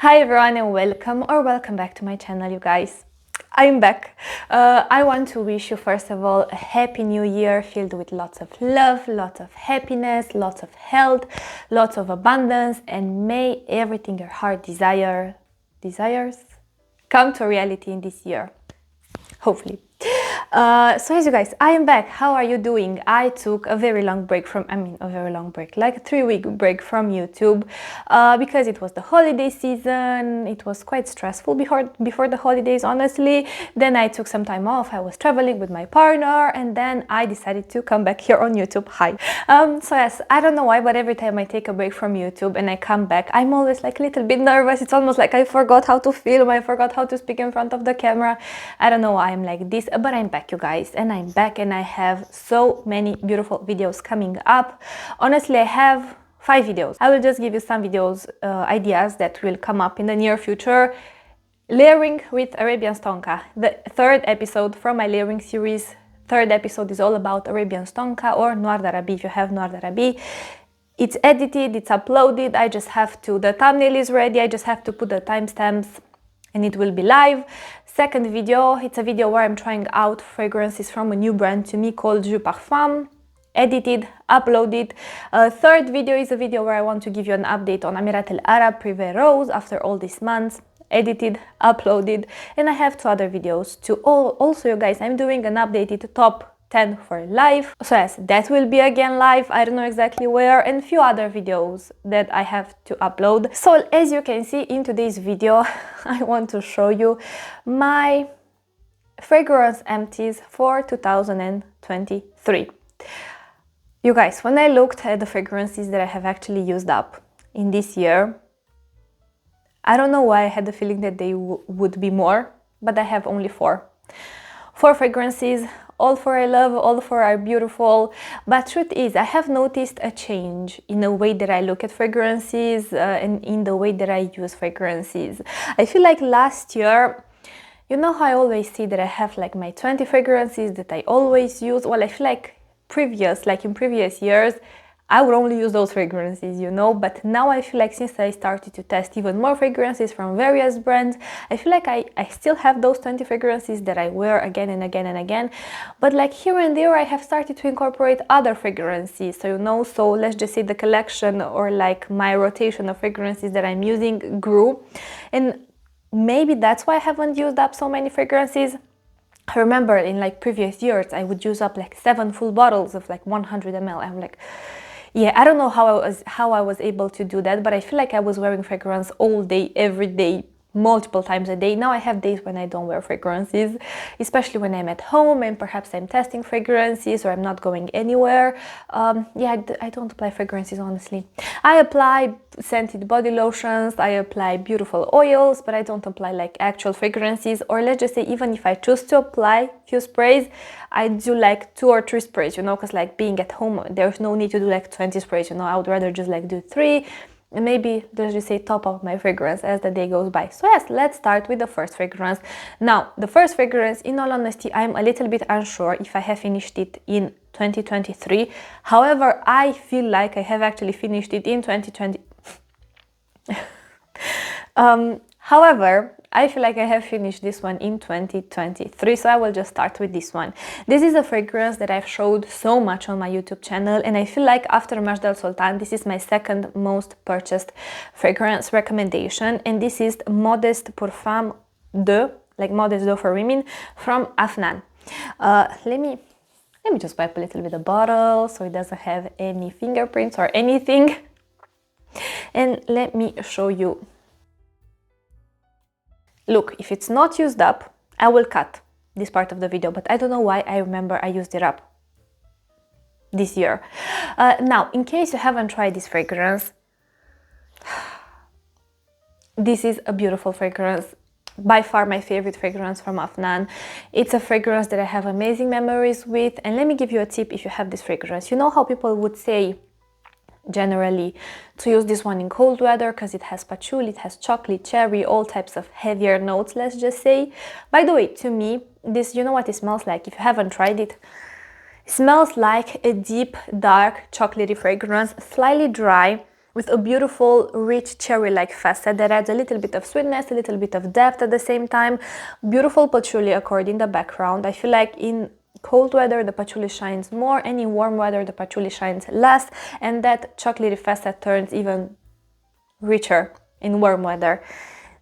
Hi everyone and welcome back to my channel, you guys. I'm back. I want to wish you first of all a happy new year filled with lots of love, lots of happiness, lots of health, lots of abundance, and may everything your heart desires come to reality in this year. Hopefully. So as you guys, I am back. How are you doing? I took a very long break like a 3-week break from YouTube because it was the holiday season. It was quite stressful before the holidays, honestly. Then I took some time off. I was traveling with my partner, and then I decided to come back here on YouTube. Hi. So yes, I don't know why, but every time I take a break from YouTube and I come back, I'm always like a little bit nervous. It's almost like I forgot how to film. I forgot how to speak in front of the camera. I don't know why I'm like this, but I'm back, you guys, and I'm back and I have so many beautiful videos coming up. Honestly, I have 5 videos. I will just give you some videos, ideas that will come up in the near future. Layering with Arabian Stonka, the 3rd episode from my layering series. 3rd episode is all about Arabian Stonka or Noir d'Arabie if you have Noir d'Arabie. It's edited, it's uploaded, the thumbnail is ready, I just have to put the timestamps and it will be live. 2nd video, it's a video where I'm trying out fragrances from a new brand to me called Deux Perfumes. Edited, uploaded. 3rd video is a video where I want to give you an update on Amirat Al Arab Privé Rose after all these months. Edited, uploaded, and I have 2 other videos too. Also, you guys, I'm doing an updated top 10 for live. So yes, that will be again live. I don't know exactly where, and few other videos that I have to upload. So as you can see in today's video, I want to show you my fragrance empties for 2023. You guys, when I looked at the fragrances that I have actually used up in this year, I don't know why I had the feeling that they would be more, but I have only 4. 4 fragrances, all 4 I love, all 4 are beautiful, but truth is I have noticed a change in the way that I look at fragrances and in the way that I use fragrances. I feel like last year, you know how I always see that I have like my 20 fragrances that I always use? Well, I feel like in previous years, I would only use those fragrances, you know, but now I feel like since I started to test even more fragrances from various brands, I feel like I still have those 20 fragrances that I wear again and again and again, but like here and there I have started to incorporate other fragrances, so you know, so let's just say the collection or like my rotation of fragrances that I'm using grew, and maybe that's why I haven't used up so many fragrances. I remember in like previous years I would use up like 7 full bottles of like 100 ml. I'm like, yeah, I don't know how I was able to do that, but I feel like I was wearing fragrance all day, every day, multiple times a day. Now I have days when I don't wear fragrances, especially when I'm at home and perhaps I'm testing fragrances or I'm not going anywhere. Yeah, I don't apply fragrances, honestly. I apply scented body lotions, I apply beautiful oils, but I don't apply like actual fragrances, or let's just say even if I choose to apply few sprays, I do like 2 or 3 sprays, you know, because like being at home, there's no need to do like 20 sprays, you know, I would rather just like do 3. And maybe let's just say top up my fragrance as the day goes by. So yes, let's start with the first fragrance. Now, the first fragrance, in all honesty, I'm a little bit unsure if I have finished it in 2023. However, I feel like I have actually finished it in 2020. However, I feel like I have finished this one in 2023, so I will just start with this one. This is a fragrance that I've showed so much on my YouTube channel, and I feel like after Majd al Sultan, this is my 2nd most purchased fragrance recommendation, and this is Modeste Parfum Deux, like Modeste Deux for women, from Afnan. Let me just wipe a little bit the bottle so it doesn't have any fingerprints or anything, and let me show you. Look, if it's not used up, I will cut this part of the video, but I don't know why I remember I used it up this year. Now, in case you haven't tried this fragrance, this is a beautiful fragrance. By far my favorite fragrance from Afnan. It's a fragrance that I have amazing memories with, and let me give you a tip if you have this fragrance. You know how people would say generally to use this one in cold weather because it has patchouli, it has chocolate, cherry, all types of heavier notes, let's just say. By the way, to me, this, you know what it smells like? If you haven't tried it, it smells like a deep, dark, chocolatey fragrance, slightly dry, with a beautiful, rich cherry-like facet that adds a little bit of sweetness, a little bit of depth at the same time. Beautiful patchouli accord in the background. I feel like in cold weather the patchouli shines more, and in warm weather the patchouli shines less, and that chocolatey facet turns even richer in warm weather.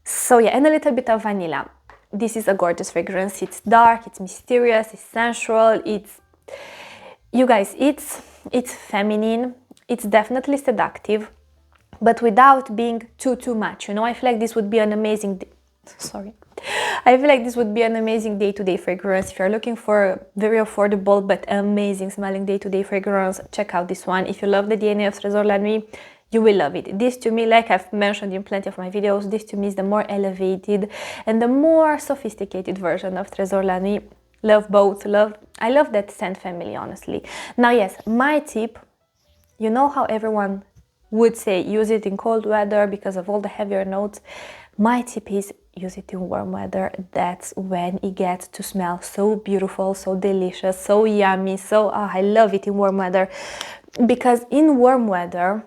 So yeah, and a little bit of vanilla. This is a gorgeous fragrance. It's dark, it's mysterious, it's sensual, it's, you guys, it's feminine, it's definitely seductive, but without being too much, you know. I feel like this would be an amazing I feel like this would be an amazing day-to-day fragrance. If you're looking for a very affordable but amazing smelling day-to-day fragrance, check out this one. If you love the DNA of Trésor La Nuit, you will love it. This to me, like I've mentioned in plenty of my videos, this to me is the more elevated and the more sophisticated version of Trésor La Nuit. Love both. I love that scent family, honestly. Now yes, my tip, you know how everyone would say use it in cold weather because of all the heavier notes. My tip is use it in warm weather. That's when it gets to smell so beautiful, so delicious, so yummy, so I love it in warm weather. Because in warm weather,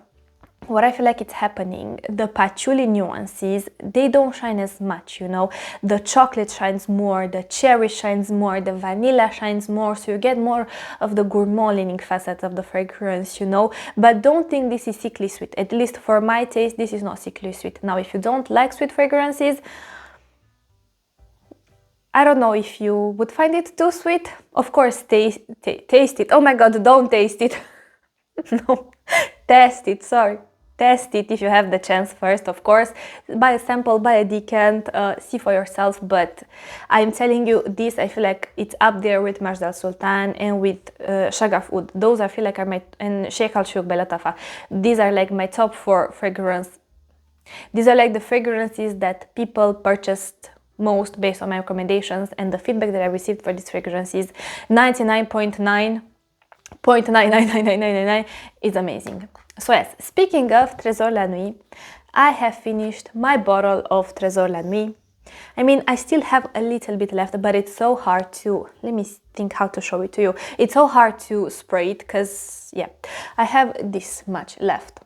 what I feel like it's happening, the patchouli nuances, they don't shine as much, you know. The chocolate shines more, the cherry shines more, the vanilla shines more, so you get more of the gourmand leaning facets of the fragrance, you know. But don't think this is sickly sweet. At least for my taste, this is not sickly sweet. Now, if you don't like sweet fragrances, I don't know if you would find it too sweet. Of course, taste it. Oh my god, don't taste it. No, test it, sorry. Test it if you have the chance first, of course. Buy a sample, buy a decant, see for yourself. But I'm telling you, this, I feel like it's up there with Majd Al Sultan and with Shagaf Oud. Those I feel like are my, and Sheikh Al Shouk Bella Tafa. These are like my top 4 fragrance. These are like the fragrances that people purchased most based on my recommendations, and the feedback that I received for these fragrances, 99.9999999 is amazing. So yes, speaking of Trésor La Nuit, I have finished my bottle of Trésor La Nuit. I mean, I still have a little bit left, but it's so hard to, let me think how to show it to you. It's so hard to spray it because, yeah, I have this much left.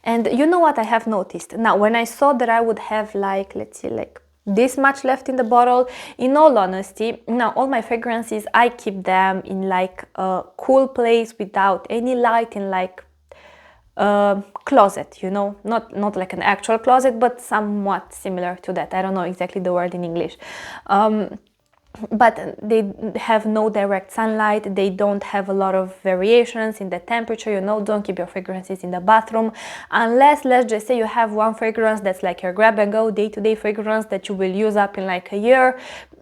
And you know what I have noticed? Now, when I saw that I would have like, let's see, like this much left in the bottle, in all honesty, now all my fragrances, I keep them in like a cool place without any light, in like a closet, you know, not like an actual closet, but somewhat similar to that. I don't know exactly the word in English. But they have no direct sunlight, they don't have a lot of variations in the temperature, you know. Don't keep your fragrances in the bathroom unless, let's just say, you have one fragrance that's like your grab and go day-to-day fragrance that you will use up in like a year.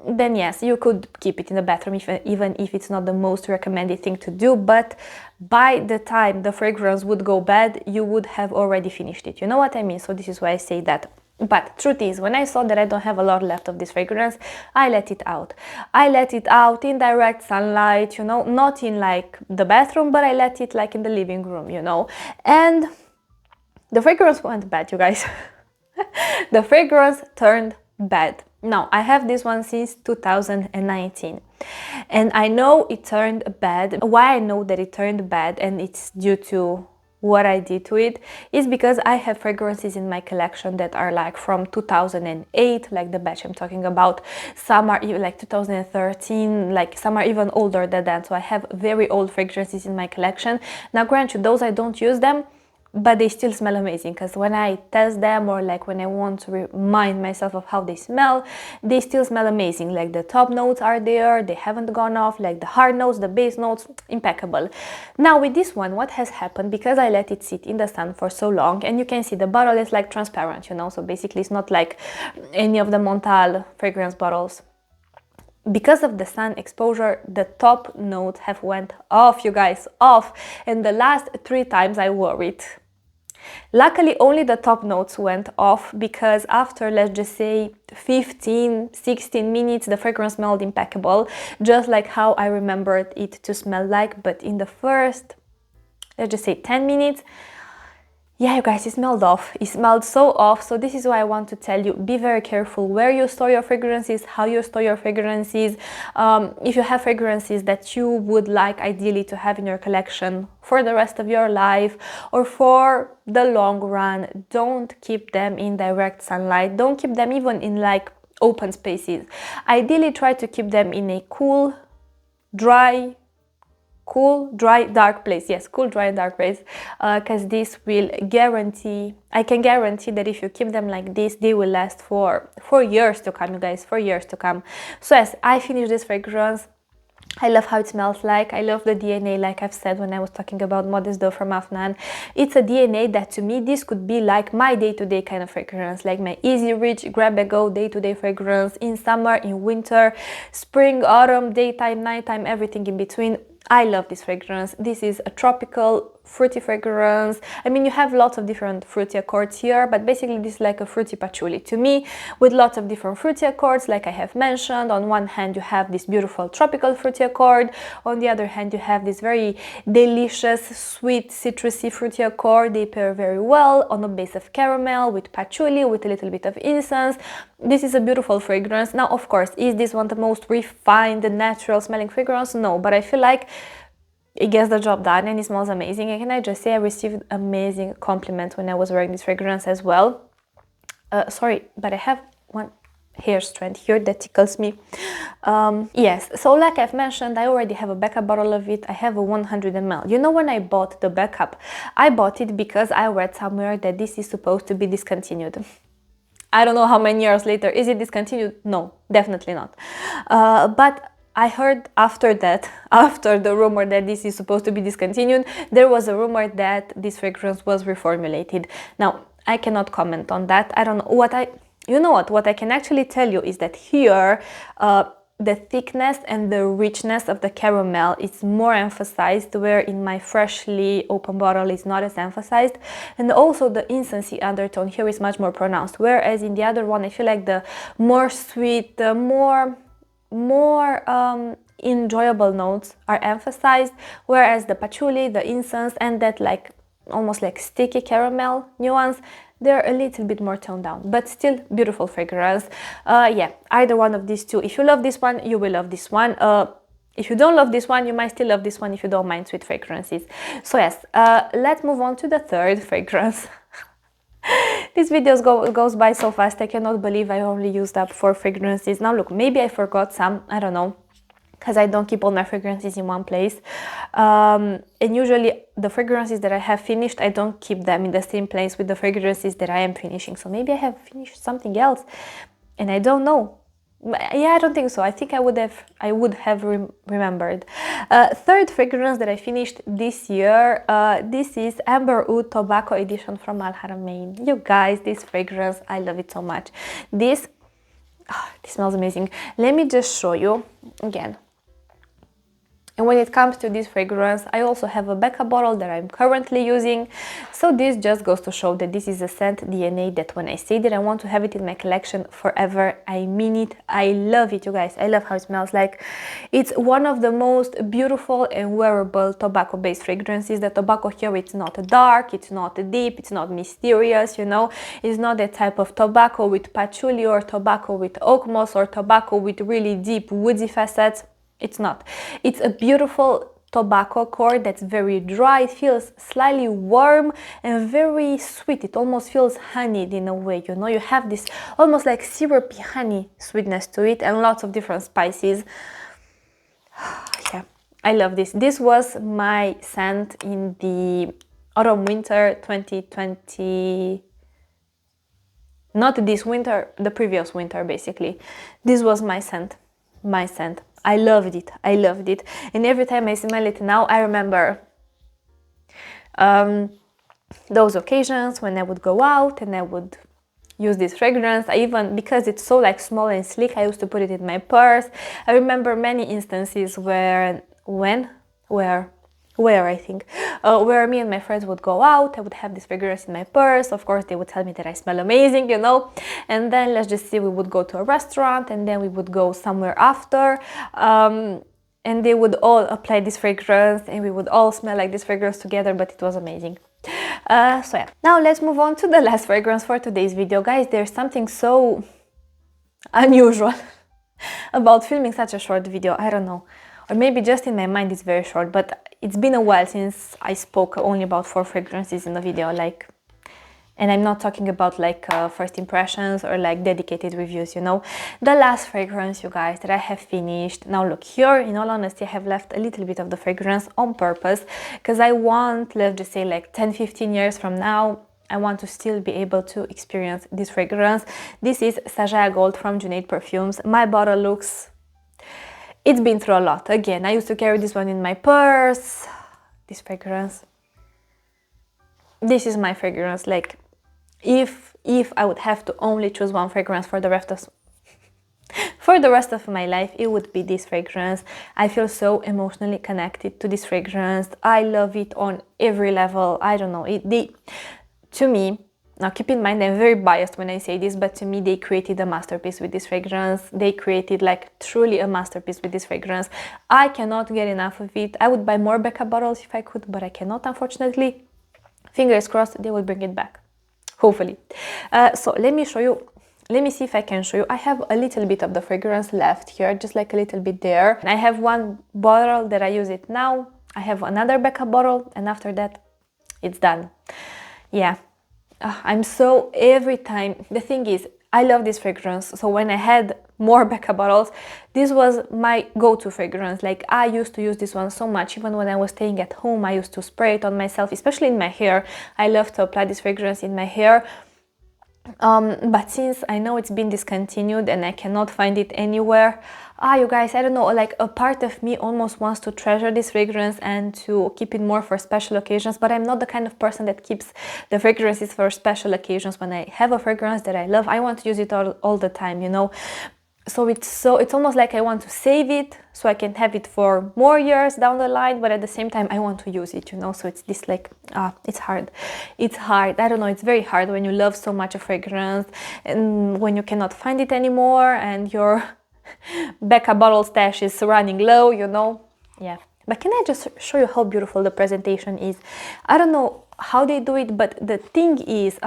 Then yes, you could keep it in the bathroom, even if it's not the most recommended thing to do. But by the time the fragrance would go bad, you would have already finished it, you know what I mean? So this is why I say that. But truth is, when I saw that I don't have a lot left of this fragrance, I let it out. I let it out in direct sunlight, you know, not in like the bathroom, but I let it like in the living room, you know. And the fragrance went bad, you guys. The fragrance turned bad. Now, I have this one since 2019. And I know it turned bad. Why I know that it turned bad, and it's due to what I did to it, is because I have fragrances in my collection that are like from 2008, like the batch I'm talking about. Some are even like 2013, like some are even older than that. So I have very old fragrances in my collection. Now, grant you, those I don't use them, but they still smell amazing, because when I test them, or like when I want to remind myself of how they smell, they still smell amazing. Like the top notes are there, they haven't gone off, like the hard notes, the base notes, impeccable. Now with this one, what has happened, because I let it sit in the sun for so long, and you can see the bottle is like transparent, you know, so basically it's not like any of the Montal fragrance bottles. Because of the sun exposure, the top notes have went off, you guys, off, and the last 3 times I wore it. Luckily, only the top notes went off, because after, let's just say, 15-16 minutes, the fragrance smelled impeccable, just like how I remembered it to smell like. But in the first, let's just say, 10 minutes, yeah, you guys, it smelled off. It smelled so off. So this is why I want to tell you, be very careful where you store your fragrances, how you store your fragrances. If you have fragrances that you would like ideally to have in your collection for the rest of your life or for the long run, don't keep them in direct sunlight. Don't keep them even in like open spaces. Ideally, try to keep them in a cool, dry, dark place. Yes, cool, dry, dark place, because this will guarantee, I can guarantee that if you keep them like this, they will last for years to come, you guys, for years to come. So yes, I finished this fragrance. I love how it smells like. I love the DNA, like I've said when I was talking about Modest Deux from Afnan. It's a DNA that to me, this could be like my day-to-day kind of fragrance, like my easy reach, grab and go day-to-day fragrance in summer, in winter, spring, autumn, daytime, nighttime, everything in between. I love this fragrance. This is a tropical fruity fragrance. I mean, you have lots of different fruity accords here, but basically this is like a fruity patchouli to me, with lots of different fruity accords, like I have mentioned. On one hand, you have this beautiful tropical fruity accord. On the other hand, you have this very delicious, sweet, citrusy fruity accord. They pair very well on a base of caramel with patchouli, with a little bit of incense. This is a beautiful fragrance. Now, of course, is this one the most refined, natural smelling fragrance? No, but I feel like it gets the job done and it smells amazing. And can I just say, I received amazing compliments when I was wearing this fragrance as well. Sorry, but I have one hair strand here that tickles me. Yes, so like I've mentioned, I already have a backup bottle of it. I have a 100 ml. You know, when I bought the backup, I bought it because I read somewhere that this is supposed to be discontinued. I don't know how many years later. Is it discontinued? No, definitely not. But I heard after that, after the rumor that this is supposed to be discontinued, there was a rumor that this fragrance was reformulated. Now, I cannot comment on that. I don't know you know what I can actually tell you is that here, the thickness and the richness of the caramel is more emphasized, where in my freshly open bottle is not as emphasized. And also the incensey undertone here is much more pronounced, whereas in the other one I feel like the more sweet, the more enjoyable notes are emphasized, whereas the patchouli, the incense, and that like almost like sticky caramel nuance, they're a little bit more toned down, but still beautiful fragrance. Yeah, either one of these two. If you love this one, you will love this one. If you don't love this one, you might still love this one if you don't mind sweet fragrances. So yes, let's move on to the third fragrance. This video goes by so fast. I cannot believe I only used up 4 fragrances. Now look, maybe I forgot some, I don't know, because I don't keep all my fragrances in one place. And usually the fragrances that I have finished, I don't keep them in the same place with the fragrances that I am finishing. So maybe I have finished something else and I don't know. Yeah, I don't think so. I think I would have remembered. Third fragrance that I finished this year, this is Amber Oud Tobacco Edition from Haramain. You guys, this fragrance, I love it so much. This smells amazing. Let me just show you again. And when it comes to this fragrance, I also have a backup bottle that I'm currently using. So this just goes to show that this is a scent DNA that when I say that I want to have it in my collection forever, I mean it. I love it, you guys. I love how it smells like. It's one of the most beautiful and wearable tobacco-based fragrances. The tobacco here, it's not dark, it's not deep, it's not mysterious, you know. It's not that type of tobacco with patchouli or tobacco with oak moss or tobacco with really deep woody facets. It's not. It's a beautiful tobacco cord that's very dry. It feels slightly warm and very sweet. It almost feels honeyed in a way, you know. You have this almost like syrupy honey sweetness to it and lots of different spices. Yeah, I love this. This was my scent in the autumn-winter 2020. Not this winter, the previous winter basically. This was my scent. My scent. I loved it. I loved it. And every time I smell it now, I remember those occasions when I would go out and I would use this fragrance. I even, because it's so like small and sleek, I used to put it in my purse. I remember many instances where I think, where me and my friends would go out. I would have this fragrance in my purse. Of course, they would tell me that I smell amazing, you know. And then let's just say we would go to a restaurant and then we would go somewhere after. And they would all apply this fragrance and we would all smell like this fragrance together, but it was amazing. So yeah, now let's move on to the last fragrance for today's video, guys. There's something so unusual about filming such a short video. I don't know, or maybe just in my mind it's very short, but it's been a while since I spoke only about 4 fragrances in a video, like, and I'm not talking about like first impressions or like dedicated reviews, you know. The last fragrance, you guys, that I have finished. Now look, here, in all honesty, I have left a little bit of the fragrance on purpose because I want, let's just say like 10-15 years from now, I want to still be able to experience this fragrance. This is Sajaya Gold from Jate Perfumes. My bottle looks, it's been through a lot. Again, I used to carry this one in my purse. This fragrance, this is my fragrance. Like, if I would have to only choose one fragrance for the rest of my life, it would be this fragrance. I feel so emotionally connected to this fragrance. I love it on every level. I don't know, to me, now keep in mind I'm very biased when I say this, but to me they created a masterpiece with this fragrance. They created like truly a masterpiece with this fragrance. I cannot get enough of it. I would buy more backup bottles if I could, but I cannot, unfortunately. Fingers crossed they will bring it back, hopefully. So let me show you, let me see if I can show you. I have a little bit of the fragrance left here, just like a little bit there. I have one bottle that I use it now. I have another backup bottle, and after that it's done. Yeah, I'm so, every time, the thing is, I love this fragrance, so when I had more backup bottles, this was my go-to fragrance. Like, I used to use this one so much. Even when I was staying at home, I used to spray it on myself, especially in my hair. I love to apply this fragrance in my hair. But since I know it's been discontinued and I cannot find it anywhere, you guys, I don't know, like a part of me almost wants to treasure this fragrance and to keep it more for special occasions, but I'm not the kind of person that keeps the fragrances for special occasions. When I have a fragrance that I love, I want to use it all the time, you know. So it's almost like I want to save it so I can have it for more years down the line, but at the same time I want to use it, you know. So it's this like, it's hard. It's hard. I don't know, it's very hard when you love so much a fragrance and when you cannot find it anymore and your backup bottle stash is running low, you know. Yeah. But can I just show you how beautiful the presentation is? I don't know how they do it, but the thing is,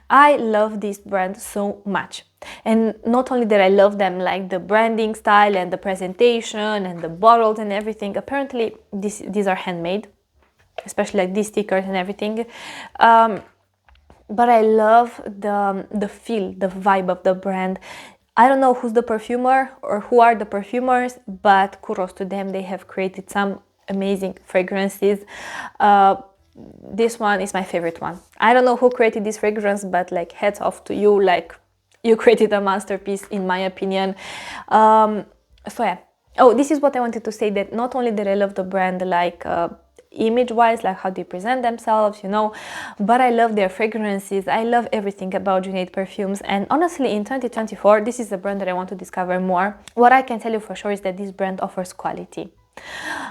I love this brand so much. And not only that I love them, like the branding style and the presentation and the bottles and everything. Apparently these are handmade, especially like these stickers and everything. But I love the feel, the vibe of the brand. I don't know who's the perfumer or who are the perfumers, but kudos to them. They have created some amazing fragrances. This one is my favorite one. I don't know who created this fragrance, but like hats off to you. Like, you created a masterpiece, in my opinion. So yeah. Oh, this is what I wanted to say, that not only that I love the brand, like image-wise, like how they present themselves, you know, but I love their fragrances. I love everything about Jate Perfumes. And honestly, in 2024, this is a brand that I want to discover more. What I can tell you for sure is that this brand offers quality.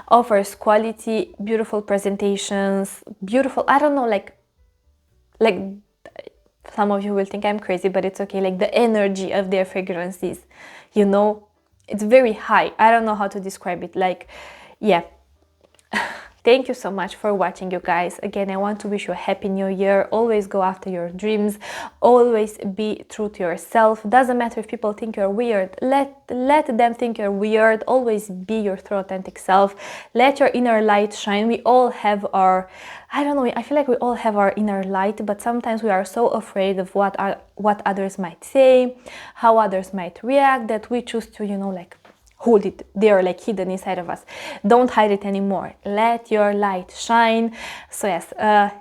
Offers quality, beautiful presentations, beautiful, I don't know, like some of you will think I'm crazy, but it's okay. Like the energy of their fragrances, you know, it's very high. I don't know how to describe it. Like, yeah. Thank you so much for watching, you guys. Again, I want to wish you a happy new year. Always go after your dreams. Always be true to yourself. Doesn't matter if people think you're weird. Let them think you're weird. Always be your true authentic self. Let your inner light shine. We all have our, I don't know, I feel like we all have our inner light, but sometimes we are so afraid of what others might say, how others might react, that we choose to, you know, like hold it there, like hidden inside of us. Don't hide it anymore. Let your light shine. So yes,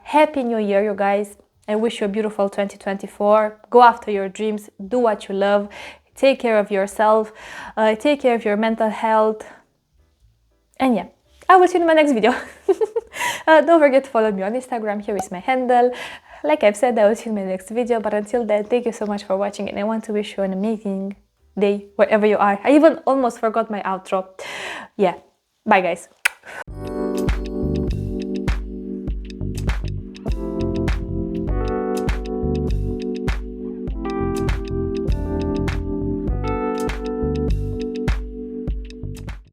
happy new year, you guys. I wish you a beautiful 2024. Go after your dreams. Do what you love. Take care of yourself. Take care of your mental health. And yeah, I will see you in my next video. Don't forget to follow me on Instagram. Here is my handle. Like I've said, I will see you in my next video. But until then, thank you so much for watching, and I want to wish you an amazing day wherever you are. I even almost forgot my outro. Yeah, bye guys.